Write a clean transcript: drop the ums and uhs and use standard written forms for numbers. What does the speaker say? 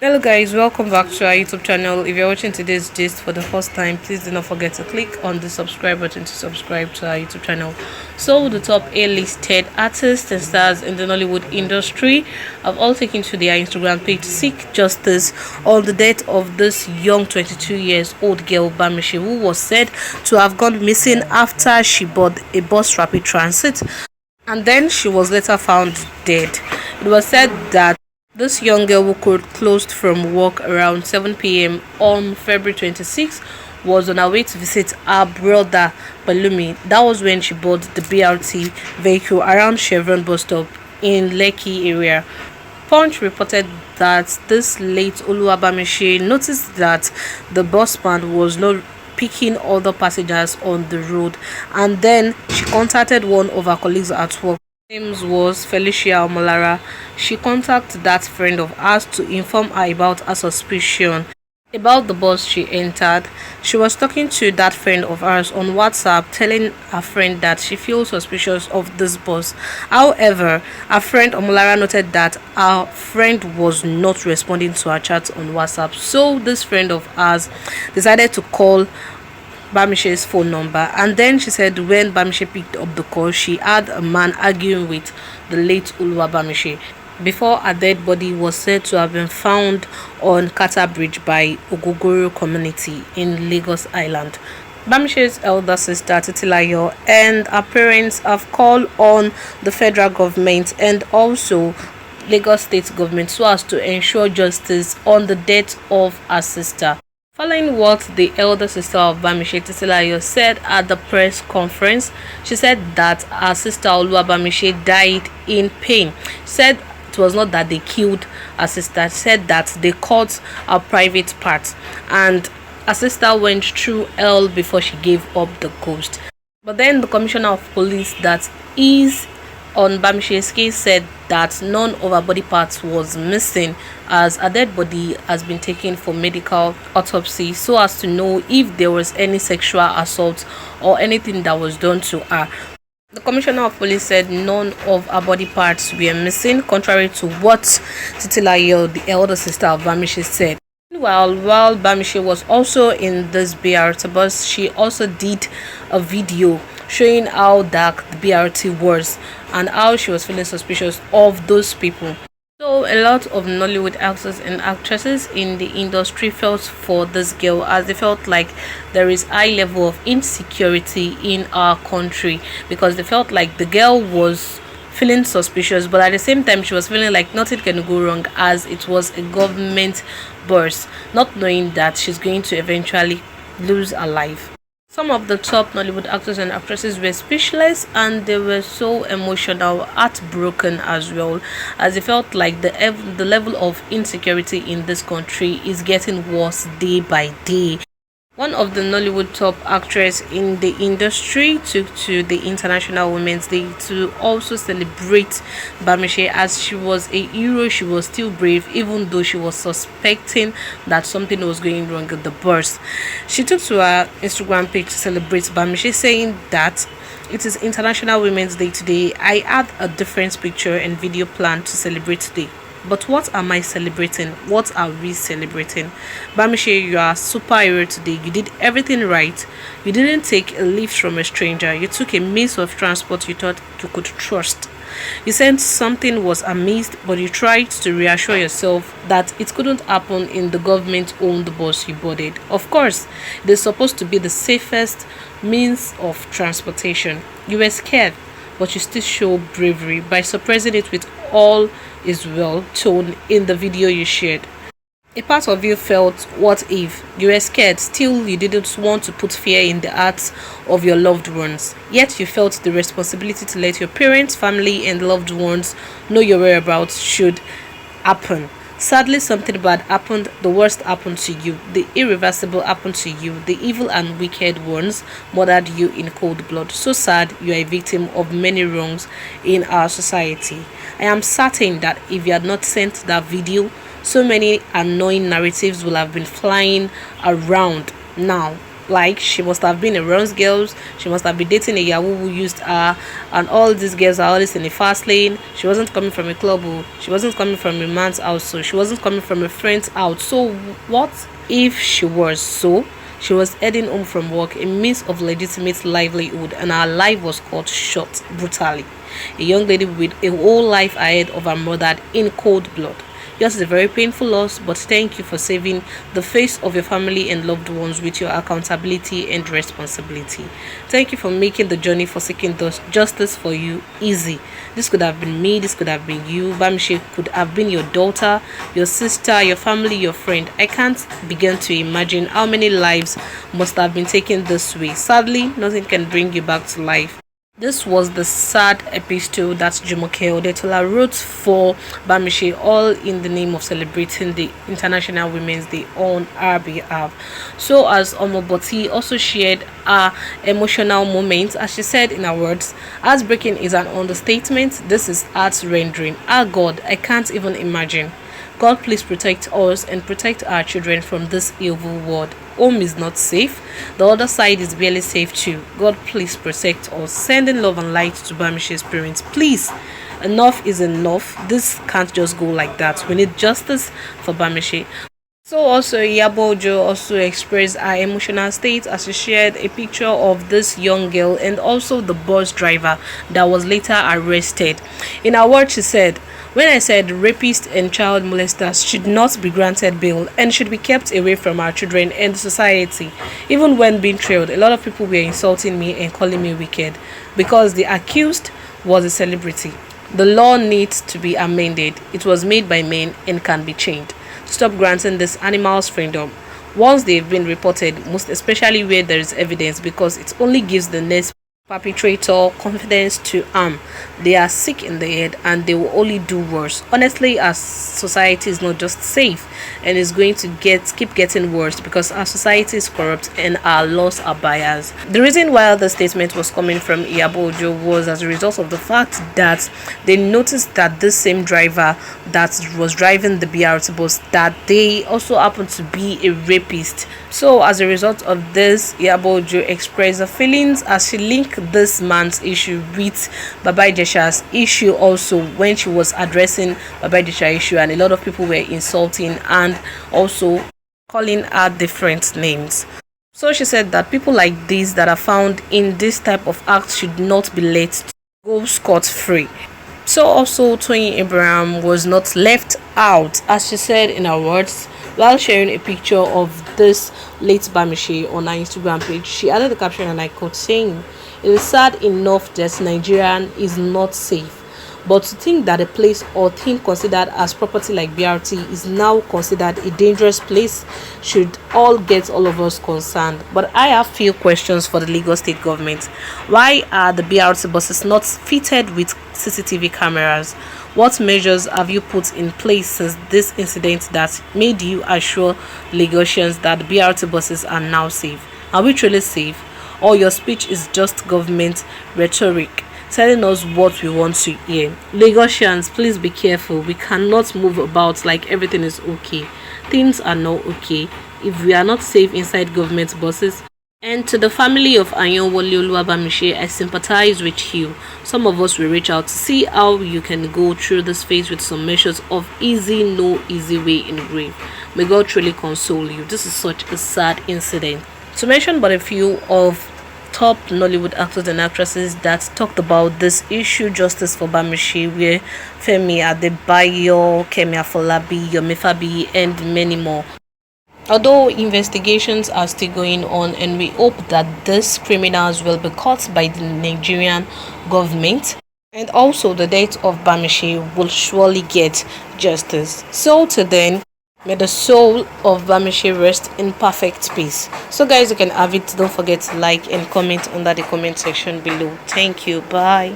Hello guys, welcome back to our YouTube channel. If you're watching today's gist for the first time, please do not forget to click on the subscribe button to subscribe to our YouTube channel. So the top A-listed artists and stars in the Nollywood industry have all taken to their Instagram page to seek justice on the death of this young 22 years old girl Bamise, who was said to have gone missing after she boarded a bus rapid transit and then she was later found dead. It was said that this young girl, who could closed from work around 7 p.m. on February 26, was on her way to visit her brother Balumi. That was when she boarded the BRT vehicle around Chevron bus stop in Lekki area. Punch reported that this late Bamise noticed that the busman was not picking other passengers on the road, and then she contacted one of her colleagues at work. Her name was Felicia Omolara. She contacted that friend of hers to inform her about her suspicion about the bus she entered. She was talking to that friend of hers on WhatsApp, telling her friend that she feels suspicious of this bus. However, her friend Omolara noted that her friend was not responding to her chat on WhatsApp. So this friend of hers decided to call Bamise's phone number, and then she said when Bamise picked up the call, she had a man arguing with the late Bamise before a dead body was said to have been found on Kata Bridge by Ogogoro community in Lagos Island. Bamise's elder sister Titilayo and her parents have called on the federal government and also Lagos state government so as to ensure justice on the death of her sister. Following what the elder sister of Bamise, Titilayo, said at the press conference, she said that her sister Bamise died in pain. She said it was not that they killed her sister. She said that they cut her private parts and her sister went through hell before she gave up the ghost. But then the commissioner of police that is on Bamise's case said that none of her body parts was missing, as a dead body has been taken for medical autopsy so as to know if there was any sexual assault or anything that was done to her. The commissioner of police said none of her body parts were missing, contrary to what Titilayo, the elder sister of Bamise, said. While Bamise was also in this BRT bus, she also did a video showing how dark the BRT was and how she was feeling suspicious of those people. So a lot of Nollywood actors and actresses in the industry felt for this girl, as they felt like there is high level of insecurity in our country, because they felt like the girl was feeling suspicious, but at the same time she was feeling like nothing can go wrong as it was a government bus, not knowing that she's going to eventually lose her life. Some of the top Nollywood actors and actresses were speechless, and they were so emotional, heartbroken as well, as they felt like the level of insecurity in this country is getting worse day by day. One of the Nollywood top actress in the industry took to the International Women's Day to also celebrate Bamise, as she was a hero. She was still brave even though she was suspecting that something was going wrong with the bus. She took to her Instagram page to celebrate Bamise, saying that it is International Women's Day today. I had a different picture and video planned to celebrate today. But what am I celebrating? What are we celebrating? Bamise, you are a superhero today. You did everything right. You didn't take a lift from a stranger. You took a means of transport you thought you could trust. You said something was amiss, but you tried to reassure yourself that it couldn't happen in the government-owned bus you boarded. Of course, it is supposed to be the safest means of transportation. You were scared, but you still show bravery by suppressing it with all is well tone in the video you shared. A part of you felt, what if? You were scared, still you didn't want to put fear in the hearts of your loved ones. Yet you felt the responsibility to let your parents, family and loved ones know your whereabouts should happen. Sadly, something bad happened. The worst happened to you. The irreversible happened to you. The evil and wicked ones murdered you in cold blood. So sad, you are a victim of many wrongs in our society. I am certain that if you had not sent that video, so many annoying narratives will have been flying around now. Like, she must have been a Møurns girls, she must have been dating a Yahoo who used her, and all these girls are always in the fast lane. She wasn't coming from a club, she wasn't coming from a man's house, so she wasn't coming from a friend's house. So what if she was? So she was heading home from work, a means of legitimate livelihood, and her life was cut short brutally. A young lady with a whole life ahead of her murdered in cold blood. Yours is a very painful loss, but thank you for saving the face of your family and loved ones with your accountability and responsibility. Thank you for making the journey for seeking justice for you easy. This could have been me, this could have been you. Bamise could have been your daughter, your sister, your family, your friend. I can't begin to imagine how many lives must have been taken this way. Sadly, nothing can bring you back to life. This was the sad epistle that Jumoke Adekola wrote for Bamise, all in the name of celebrating the International Women's Day on our behalf. So as Omoboti also shared her emotional moments, as she said in her words, "Heartbreaking is an understatement. This is heart-rending. Ah God, I can't even imagine. God, please protect us and protect our children from this evil world. Home is not safe. The other side is barely safe too. God, please protect us." Sending love and light to Bamise's parents. Please, enough is enough. This can't just go like that. We need justice for Bamise. So also Iyabo Ojo also expressed her emotional state as she shared a picture of this young girl and also the bus driver that was later arrested. In her words, she said, "When I said rapists and child molesters should not be granted bail and should be kept away from our children and society, even when being trailed, a lot of people were insulting me and calling me wicked because the accused was a celebrity. The law needs to be amended. It was made by men and can be changed. Stop granting these animals freedom once they've been reported, most especially where there is evidence, because it only gives the next perpetrator confidence to harm. They are sick in the head and they will only do worse. Honestly, our society is not just safe and is going to keep getting worse because our society is corrupt and our laws are biased." The reason why the statement was coming from Iyabo Ojo was as a result of the fact that they noticed that this same driver that was driving the BRT bus, that they also happened to be a rapist. So as a result of this, Iyabo Ojo expressed her feelings as she linked this man's issue with Baba Ijesha's issue also when she was addressing Baba Ijesha's issue, and a lot of people were insulting and also calling her different names. So she said that people like this that are found in this type of act should not be let go scot-free. So also Toyin Abraham was not left out, as she said in her words, while sharing a picture of this late Bamise on her Instagram page. She added the caption, and I quote, saying, "It is sad enough that Nigeria is not safe, but to think that a place or thing considered as property like BRT is now considered a dangerous place should all get all of us concerned." But I have few questions for the Lagos state government. Why are the BRT buses not fitted with CCTV cameras? What measures have you put in place since this incident that made you assure Lagosians that the BRT buses are now safe? Are we truly safe? Or your speech is just government rhetoric, telling us what we want to hear? Lagosians, please be careful. We cannot move about like everything is okay. Things are not okay if we are not safe inside government buses. And to the family of Ayanwole Bamise, I sympathize with you. Some of us will reach out to see how you can go through this phase with some measures of no easy way in grave. May God truly console you. This is such a sad incident. To mention but a few of top Nollywood actors and actresses that talked about this issue, justice for Bamise, where Femi Adebayo, Kemi Afolabi, Yomi Fabi, and many more. Although investigations are still going on, and we hope that these criminals will be caught by the Nigerian government, and also the death of Bamise will surely get justice. So till then, may the soul of Bamise rest in perfect peace. So guys, you can have it. Don't forget to like and comment under the comment section below. Thank you. Bye.